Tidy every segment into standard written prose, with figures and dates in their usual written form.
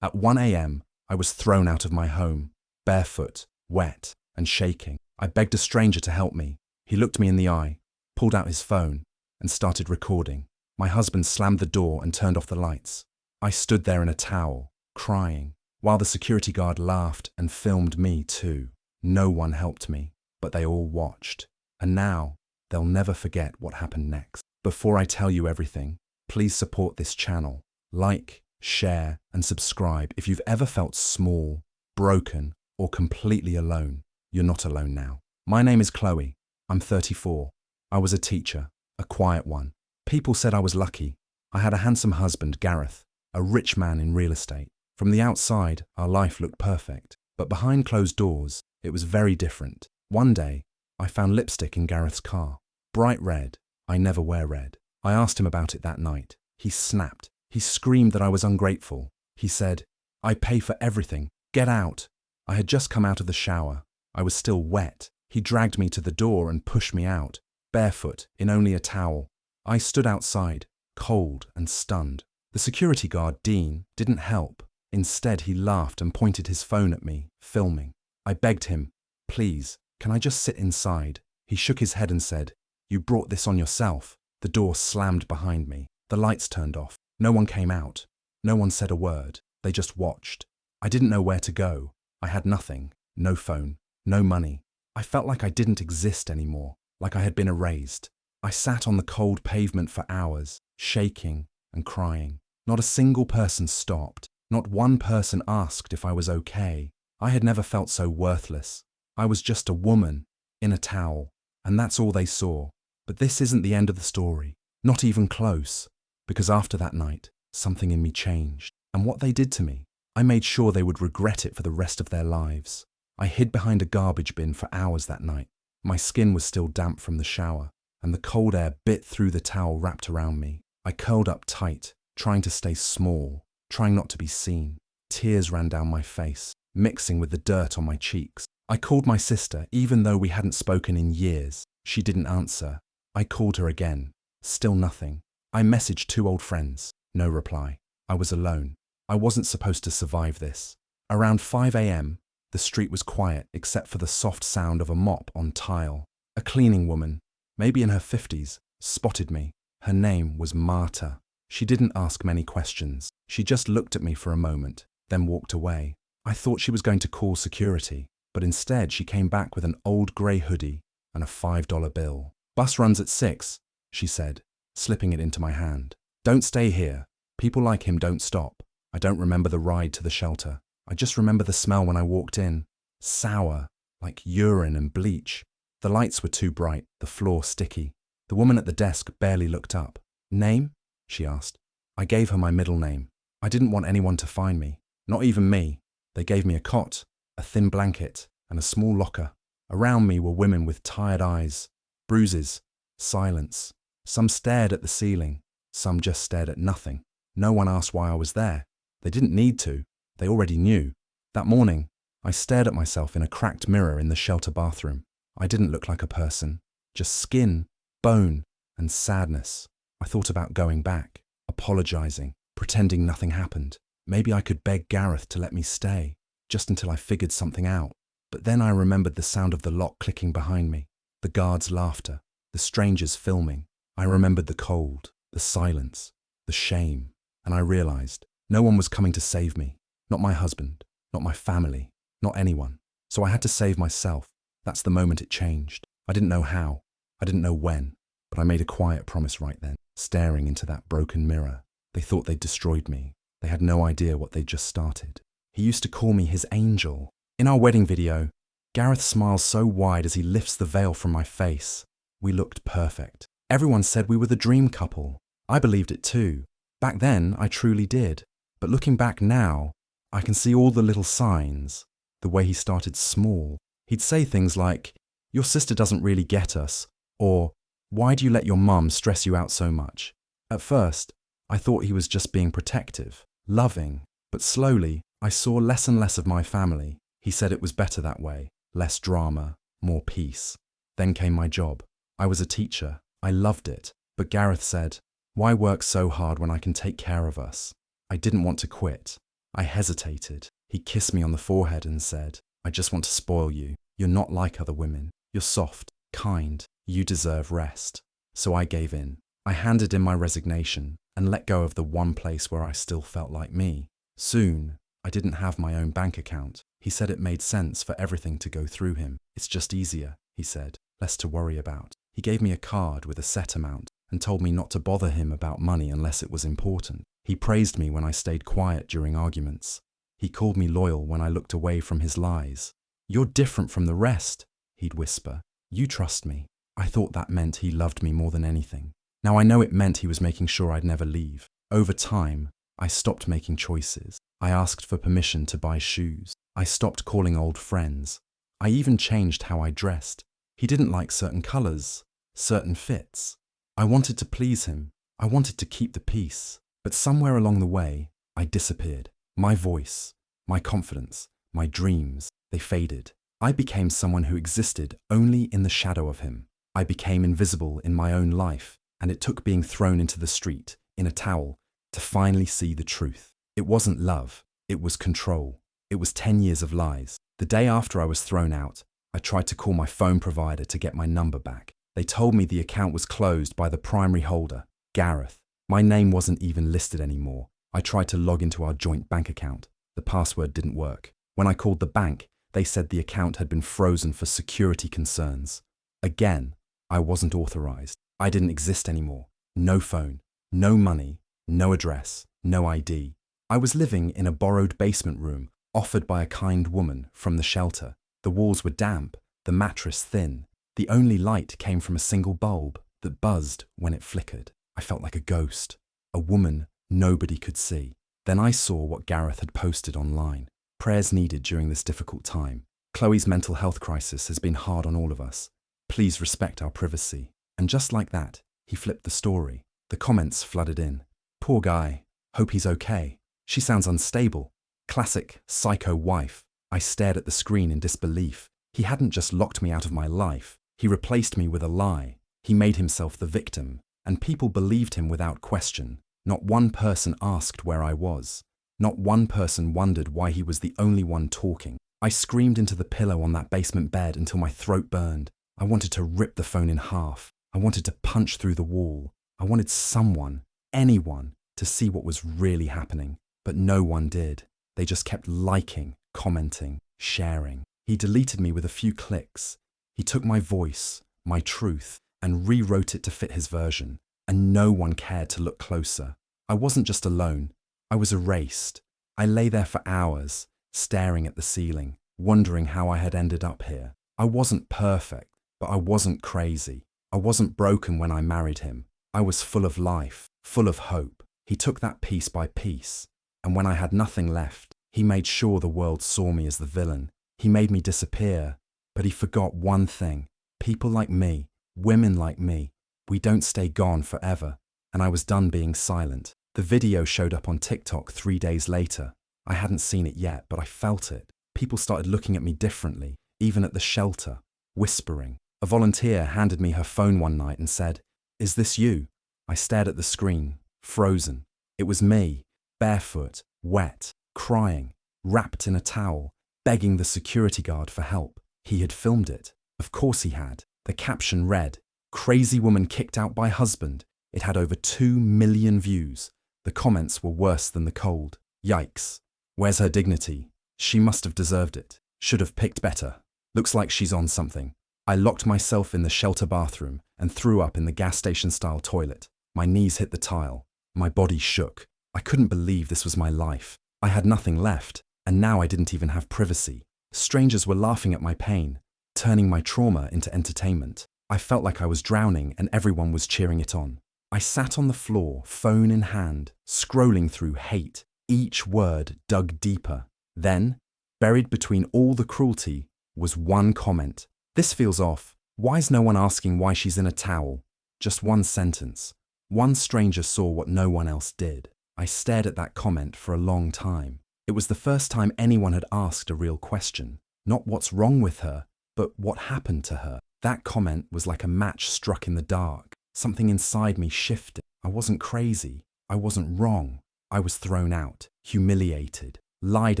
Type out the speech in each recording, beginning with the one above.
At 1 a.m., I was thrown out of my home, barefoot, wet, and shaking. I begged a stranger to help me. He looked me in the eye, pulled out his phone, and started recording. My husband slammed the door and turned off the lights. I stood there in a towel, crying, while the security guard laughed and filmed me too. No one helped me, but they all watched. And now, they'll never forget what happened next. Before I tell you everything, please support this channel. Like, share, and subscribe. If you've ever felt small, broken, or completely alone, you're not alone now. My name is Chloe. I'm 34. I was a teacher, a quiet one. People said I was lucky. I had a handsome husband, Gareth, a rich man in real estate. From the outside, our life looked perfect. But behind closed doors, it was very different. One day, I found lipstick in Gareth's car. Bright red. I never wear red. I asked him about it that night. He snapped. He screamed that I was ungrateful. He said, "I pay for everything. Get out." I had just come out of the shower. I was still wet. He dragged me to the door and pushed me out, barefoot, in only a towel. I stood outside, cold and stunned. The security guard, Dean, didn't help. Instead, he laughed and pointed his phone at me, filming. I begged him, "Please, can I just sit inside?" He shook his head and said, "You brought this on yourself." The door slammed behind me. The lights turned off. No one came out. No one said a word. They just watched. I didn't know where to go. I had nothing. No phone. No money. I felt like I didn't exist anymore, like I had been erased. I sat on the cold pavement for hours, shaking and crying. Not a single person stopped. Not one person asked if I was okay. I had never felt so worthless. I was just a woman, in a towel, and that's all they saw. But this isn't the end of the story. Not even close. Because after that night, something in me changed. And what they did to me, I made sure they would regret it for the rest of their lives. I hid behind a garbage bin for hours that night. My skin was still damp from the shower, and the cold air bit through the towel wrapped around me. I curled up tight, trying to stay small, trying not to be seen. Tears ran down my face, mixing with the dirt on my cheeks. I called my sister, even though we hadn't spoken in years. She didn't answer. I called her again. Still nothing. I messaged 2 old friends. No reply. I was alone. I wasn't supposed to survive this. Around 5 a.m., the street was quiet except for the soft sound of a mop on tile. A cleaning woman, maybe in her 50s, spotted me. Her name was Marta. She didn't ask many questions. She just looked at me for a moment, then walked away. I thought she was going to call security, but instead she came back with an old grey hoodie and a $5 bill. "Bus runs at 6, she said, slipping it into my hand. "Don't stay here. People like him don't stop." I don't remember the ride to the shelter. I just remember the smell when I walked in. Sour, like urine and bleach. The lights were too bright, the floor sticky. The woman at the desk barely looked up. "Name?" she asked. I gave her my middle name. I didn't want anyone to find me, not even me. They gave me a cot, a thin blanket, and a small locker. Around me were women with tired eyes, bruises, silence. Some stared at the ceiling, some just stared at nothing. No one asked why I was there. They didn't need to. They already knew. That morning, I stared at myself in a cracked mirror in the shelter bathroom. I didn't look like a person, just skin, bone, and sadness. I thought about going back, apologizing, pretending nothing happened. Maybe I could beg Gareth to let me stay, just until I figured something out. But then I remembered the sound of the lock clicking behind me, the guards' laughter, the strangers filming. I remembered the cold, the silence, the shame, and I realized no one was coming to save me. Not my husband, not my family, not anyone. So I had to save myself. That's the moment it changed. I didn't know how. I didn't know when. But I made a quiet promise right then, staring into that broken mirror. They thought they'd destroyed me. They had no idea what they'd just started. He used to call me his angel. In our wedding video, Gareth smiles so wide as he lifts the veil from my face. We looked perfect. Everyone said we were the dream couple. I believed it too. Back then, I truly did. But looking back now, I can see all the little signs. The way he started small. He'd say things like, "Your sister doesn't really get us," or "Why do you let your mum stress you out so much?" At first, I thought he was just being protective, loving, but slowly, I saw less and less of my family. He said it was better that way, less drama, more peace. Then came my job. I was a teacher. I loved it. But Gareth said, "Why work so hard when I can take care of us?" I didn't want to quit. I hesitated. He kissed me on the forehead and said, "I just want to spoil you. You're not like other women. You're soft, kind. You deserve rest." So I gave in. I handed in my resignation and let go of the one place where I still felt like me. Soon, I didn't have my own bank account. He said it made sense for everything to go through him. "It's just easier," he said, "less to worry about." He gave me a card with a set amount and told me not to bother him about money unless it was important. He praised me when I stayed quiet during arguments. He called me loyal when I looked away from his lies. "You're different from the rest," he'd whisper. "You trust me." I thought that meant he loved me more than anything. Now I know it meant he was making sure I'd never leave. Over time, I stopped making choices. I asked for permission to buy shoes. I stopped calling old friends. I even changed how I dressed. He didn't like certain colors, certain fits. I wanted to please him. I wanted to keep the peace. But somewhere along the way, I disappeared. My voice, my confidence, my dreams, they faded. I became someone who existed only in the shadow of him. I became invisible in my own life, and it took being thrown into the street, in a towel, to finally see the truth. It wasn't love, it was control. It was 10 years of lies. The day after I was thrown out, I tried to call my phone provider to get my number back. They told me the account was closed by the primary holder, Gareth. My name wasn't even listed anymore. I tried to log into our joint bank account. The password didn't work. When I called the bank, they said the account had been frozen for security concerns. Again, I wasn't authorized. I didn't exist anymore. No phone, no money, no address, no ID. I was living in a borrowed basement room offered by a kind woman from the shelter. The walls were damp, the mattress thin. The only light came from a single bulb that buzzed when it flickered. I felt like a ghost, a woman nobody could see. Then I saw what Gareth had posted online. "Prayers needed during this difficult time. Chloe's mental health crisis has been hard on all of us. Please respect our privacy." And just like that, he flipped the story. The comments flooded in. "Poor guy. Hope he's okay. She sounds unstable. Classic psycho wife." I stared at the screen in disbelief. He hadn't just locked me out of my life. He replaced me with a lie. He made himself the victim, and people believed him without question. Not one person asked where I was. Not one person wondered why he was the only one talking. I screamed into the pillow on that basement bed until my throat burned. I wanted to rip the phone in half. I wanted to punch through the wall. I wanted someone, anyone, to see what was really happening. But no one did. They just kept liking, commenting, sharing. He deleted me with a few clicks. He took my voice, my truth, and rewrote it to fit his version. And no one cared to look closer. I wasn't just alone. I was erased. I lay there for hours, staring at the ceiling, wondering how I had ended up here. I wasn't perfect, but I wasn't crazy. I wasn't broken when I married him. I was full of life, full of hope. He took that piece by piece. And when I had nothing left, he made sure the world saw me as the villain. He made me disappear. But he forgot one thing. People like me, women like me, we don't stay gone forever. And I was done being silent. The video showed up on TikTok 3 days later. I hadn't seen it yet, but I felt it. People started looking at me differently, even at the shelter, whispering. A volunteer handed me her phone one night and said, "Is this you?" I stared at the screen, frozen. It was me, barefoot, wet, crying, wrapped in a towel, begging the security guard for help. He had filmed it. Of course he had. The caption read, "Crazy woman kicked out by husband." It had over 2 million views. The comments were worse than the cold. Yikes. Where's her dignity? She must have deserved it. Should have picked better. Looks like she's on something. I locked myself in the shelter bathroom and threw up in the gas station-style toilet. My knees hit the tile. My body shook. I couldn't believe this was my life. I had nothing left, and now I didn't even have privacy. Strangers were laughing at my pain, turning my trauma into entertainment. I felt like I was drowning and everyone was cheering it on. I sat on the floor, phone in hand, scrolling through hate. Each word dug deeper. Then, buried between all the cruelty, was one comment. "This feels off. Why's no one asking why she's in a towel?" Just one sentence. One stranger saw what no one else did. I stared at that comment for a long time. It was the first time anyone had asked a real question. Not what's wrong with her, but what happened to her. That comment was like a match struck in the dark. Something inside me shifted. I wasn't crazy. I wasn't wrong. I was thrown out, humiliated, lied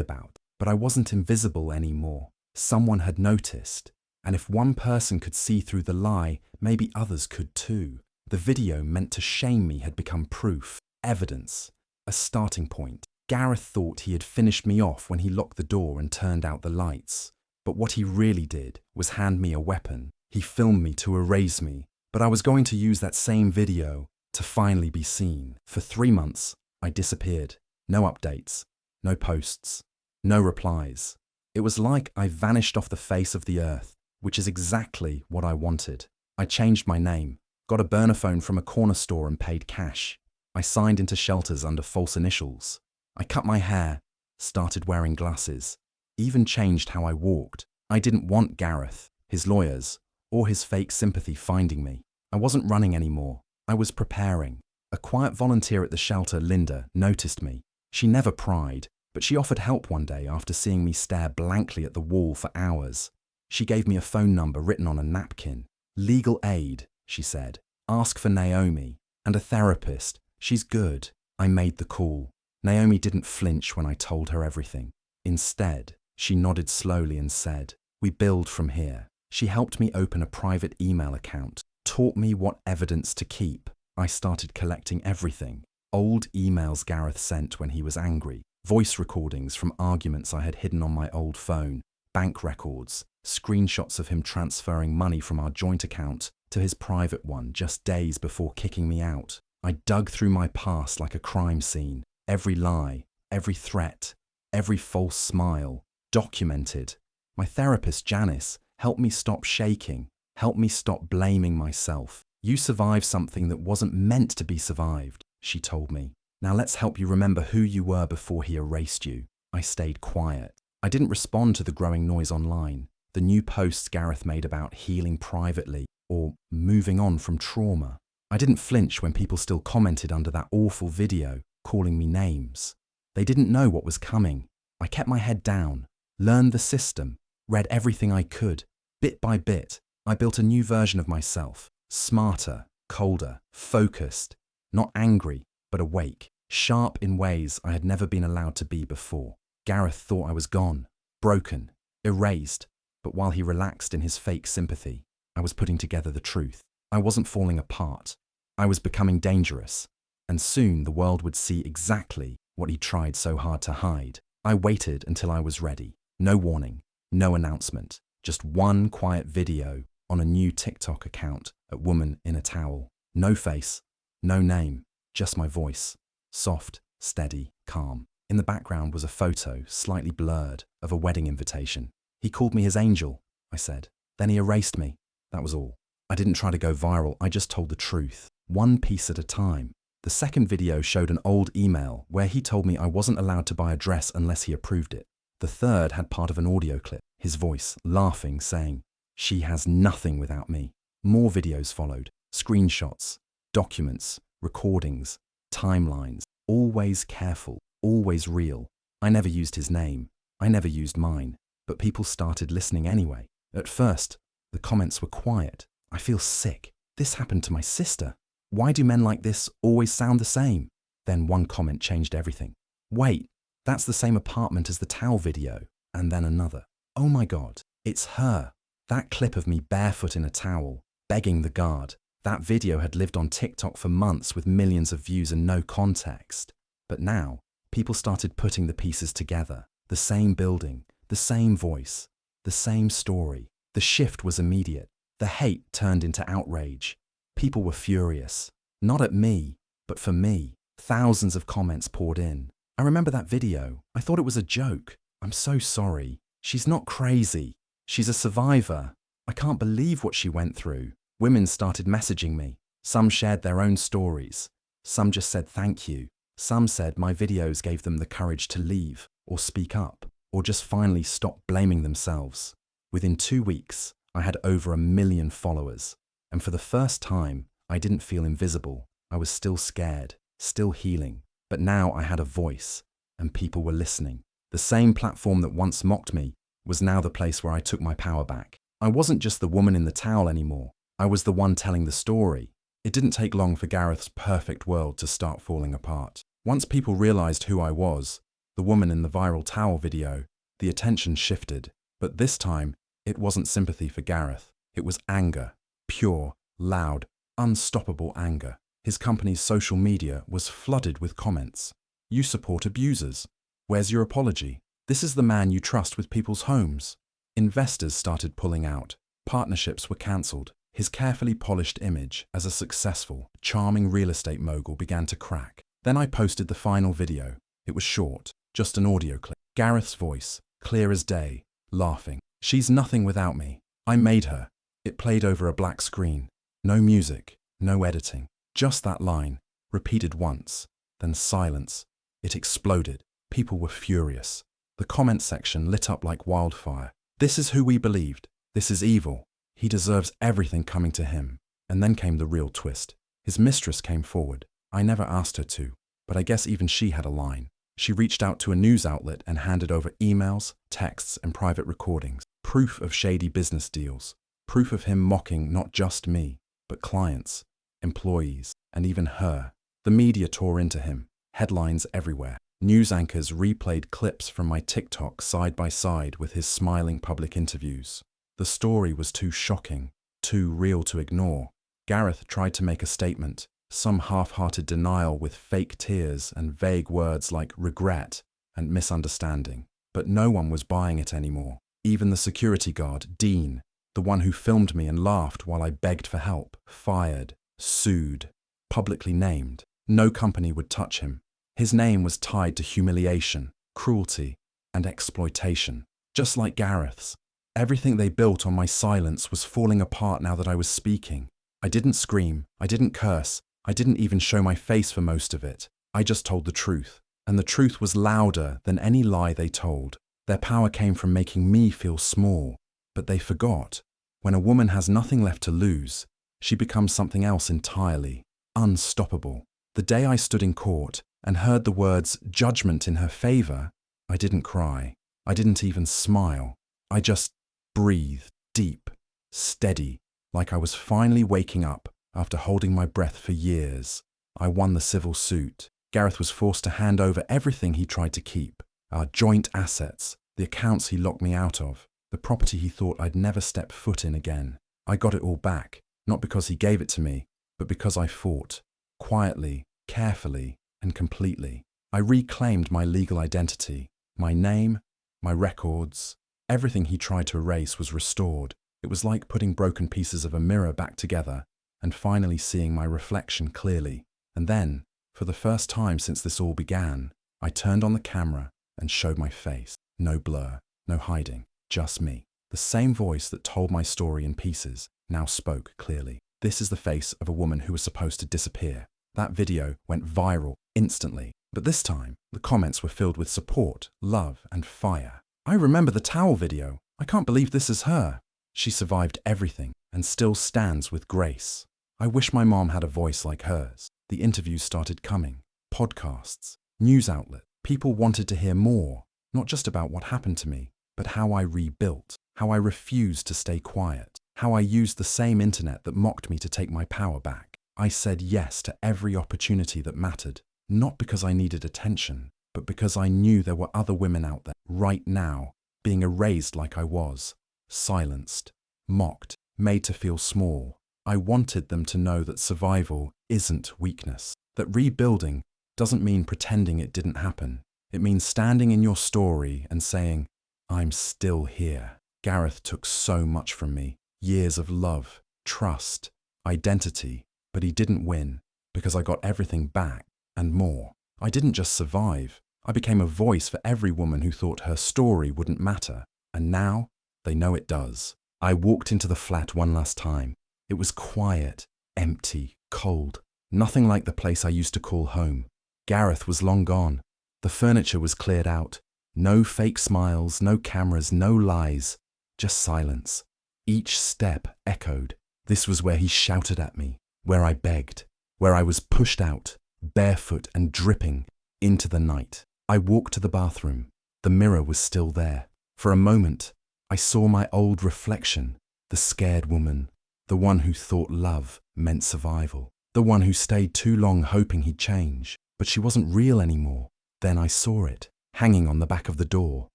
about, but I wasn't invisible anymore. Someone had noticed. And if one person could see through the lie, maybe others could too. The video meant to shame me had become proof, evidence, a starting point. Gareth thought he had finished me off when he locked the door and turned out the lights. But what he really did was hand me a weapon. He filmed me to erase me, but I was going to use that same video to finally be seen. For 3 months, I disappeared. No updates, no posts, no replies. It was like I vanished off the face of the earth, which is exactly what I wanted. I changed my name, got a burner phone from a corner store and paid cash. I signed into shelters under false initials. I cut my hair, started wearing glasses, even changed how I walked. I didn't want Gareth, his lawyers, or his fake sympathy finding me. I wasn't running anymore. I was preparing. A quiet volunteer at the shelter, Linda, noticed me. She never pried, but she offered help one day after seeing me stare blankly at the wall for hours. She gave me a phone number written on a napkin. Legal aid, she said. Ask for Naomi. And a therapist. She's good. I made the call. Naomi didn't flinch when I told her everything. Instead, she nodded slowly and said, "We build from here." She helped me open a private email account, taught me what evidence to keep. I started collecting everything. Old emails Gareth sent when he was angry, voice recordings from arguments I had hidden on my old phone, bank records, screenshots of him transferring money from our joint account to his private one just days before kicking me out. I dug through my past like a crime scene. Every lie, every threat, every false smile, documented. My therapist, Janice, helped me stop shaking, helped me stop blaming myself. "You survived something that wasn't meant to be survived," she told me. "Now let's help you remember who you were before he erased you." I stayed quiet. I didn't respond to the growing noise online, the new posts Gareth made about healing privately or moving on from trauma. I didn't flinch when people still commented under that awful video, calling me names. They didn't know what was coming. I kept my head down, learned the system, read everything I could. Bit by bit, I built a new version of myself, smarter, colder, focused, not angry, but awake, sharp in ways I had never been allowed to be before. Gareth thought I was gone, broken, erased, but while he relaxed in his fake sympathy, I was putting together the truth. I wasn't falling apart. I was becoming dangerous, and soon the world would see exactly what he tried so hard to hide. I waited until I was ready. No warning, no announcement, just one quiet video on a new TikTok account at Woman in a Towel. No face, no name, just my voice. Soft, steady, calm. In the background was a photo, slightly blurred, of a wedding invitation. "He called me his angel," I said. "Then he erased me." That was all. I didn't try to go viral, I just told the truth, one piece at a time. The second video showed an old email where he told me I wasn't allowed to buy a dress unless he approved it. The third had part of an audio clip, his voice, laughing, saying, "She has nothing without me." More videos followed, screenshots, documents, recordings, timelines, always careful, always real. I never used his name, I never used mine, but people started listening anyway. At first, the comments were quiet. "I feel sick. This happened to my sister. Why do men like this always sound the same?" Then one comment changed everything. "Wait, that's the same apartment as the towel video." And then another. "Oh my God, it's her." That clip of me barefoot in a towel, begging the guard. That video had lived on TikTok for months with millions of views and no context. But now, people started putting the pieces together. The same building, the same voice, the same story. The shift was immediate. The hate turned into outrage. People were furious. Not at me, but for me. Thousands of comments poured in. "I remember that video. I thought it was a joke. I'm so sorry. She's not crazy. She's a survivor. I can't believe what she went through." Women started messaging me. Some shared their own stories. Some just said thank you. Some said my videos gave them the courage to leave, or speak up, or just finally stop blaming themselves. Within 2 weeks, I had over 1 million followers. And for the first time, I didn't feel invisible. I was still scared, still healing. But now I had a voice, and people were listening. The same platform that once mocked me was now the place where I took my power back. I wasn't just the woman in the towel anymore. I was the one telling the story. It didn't take long for Gareth's perfect world to start falling apart. Once people realized who I was, the woman in the viral towel video, the attention shifted. But this time, it wasn't sympathy for Gareth. It was anger. Pure, loud, unstoppable anger. His company's social media was flooded with comments. You support abusers. Where's your apology? This is the man you trust with people's homes. Investors started pulling out. Partnerships were cancelled. His carefully polished image as a successful, charming real estate mogul began to crack. Then I posted the final video. It was short, just an audio clip. Gareth's voice, clear as day, laughing. She's nothing without me. I made her. It played over a black screen. No music, no editing. Just that line, repeated once, then silence. It exploded. People were furious. The comment section lit up like wildfire. This is who we believed. This is evil. He deserves everything coming to him. And then came the real twist. His mistress came forward. I never asked her to, but I guess even she had a line. She reached out to a news outlet and handed over emails, texts, and private recordings. Proof of shady business deals. Proof of him mocking not just me, but clients, employees, and even her. The media tore into him. Headlines everywhere. News anchors replayed clips from my TikTok side by side with his smiling public interviews. The story was too shocking, too real to ignore. Gareth tried to make a statement, some half-hearted denial with fake tears and vague words like regret and misunderstanding. But no one was buying it anymore. Even the security guard, Dean, the one who filmed me and laughed while I begged for help, fired, sued, publicly named. No company would touch him. His name was tied to humiliation, cruelty, and exploitation. Just like Gareth's. Everything they built on my silence was falling apart now that I was speaking. I didn't scream, I didn't curse, I didn't even show my face for most of it. I just told the truth. And the truth was louder than any lie they told. Their power came from making me feel small. But they forgot. When a woman has nothing left to lose, she becomes something else entirely. Unstoppable. The day I stood in court and heard the words judgment in her favor, I didn't cry. I didn't even smile. I just breathed deep, steady, like I was finally waking up after holding my breath for years. I won the civil suit. Gareth was forced to hand over everything he tried to keep. Our joint assets, the accounts he locked me out of, the property he thought I'd never step foot in again. I got it all back, not because he gave it to me, but because I fought. Quietly, carefully, and completely. I reclaimed my legal identity. My name, my records, everything he tried to erase was restored. It was like putting broken pieces of a mirror back together and finally seeing my reflection clearly. And then, for the first time since this all began, I turned on the camera and showed my face. No blur, no hiding, just me. The same voice that told my story in pieces now spoke clearly. This is the face of a woman who was supposed to disappear. That video went viral instantly. But this time, the comments were filled with support, love, and fire. I remember the towel video. I can't believe this is her. She survived everything and still stands with grace. I wish my mom had a voice like hers. The interviews started coming. Podcasts, news outlets. People wanted to hear more, not just about what happened to me, but how I rebuilt, how I refused to stay quiet, how I used the same internet that mocked me to take my power back. I said yes to every opportunity that mattered, not because I needed attention, but because I knew there were other women out there, right now, being erased like I was, silenced, mocked, made to feel small. I wanted them to know that survival isn't weakness, that rebuilding doesn't mean pretending it didn't happen. It means standing in your story and saying, I'm still here. Gareth took so much from me, years of love, trust, identity, but he didn't win because I got everything back and more. I didn't just survive. I became a voice for every woman who thought her story wouldn't matter. And now, they know it does. I walked into the flat one last time. It was quiet, empty, cold. Nothing like the place I used to call home. Gareth was long gone. The furniture was cleared out. No fake smiles, no cameras, no lies. Just silence. Each step echoed. This was where he shouted at me, where I begged, where I was pushed out, barefoot and dripping, into the night. I walked to the bathroom. The mirror was still there. For a moment, I saw my old reflection, the scared woman, the one who thought love meant survival, the one who stayed too long hoping he'd change. But she wasn't real anymore. Then I saw it, hanging on the back of the door,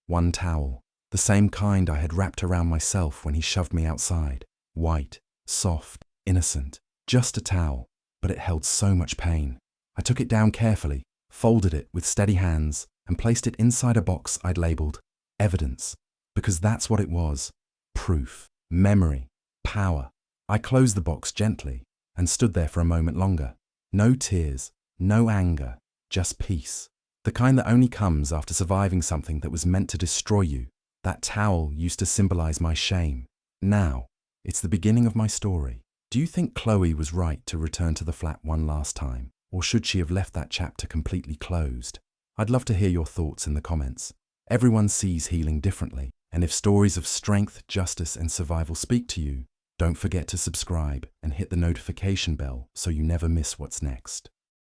one towel, the same kind I had wrapped around myself when he shoved me outside. White, soft, innocent, just a towel, but it held so much pain. I took it down carefully, folded it with steady hands, and placed it inside a box I'd labelled evidence, because that's what it was. Proof, memory, power. I closed the box gently and stood there for a moment longer. No tears, no anger, just peace. The kind that only comes after surviving something that was meant to destroy you. That towel used to symbolize my shame. Now, it's the beginning of my story. Do you think Chloe was right to return to the flat one last time? Or should she have left that chapter completely closed? I'd love to hear your thoughts in the comments. Everyone sees healing differently, and if stories of strength, justice, and survival speak to you, don't forget to subscribe and hit the notification bell so you never miss what's next.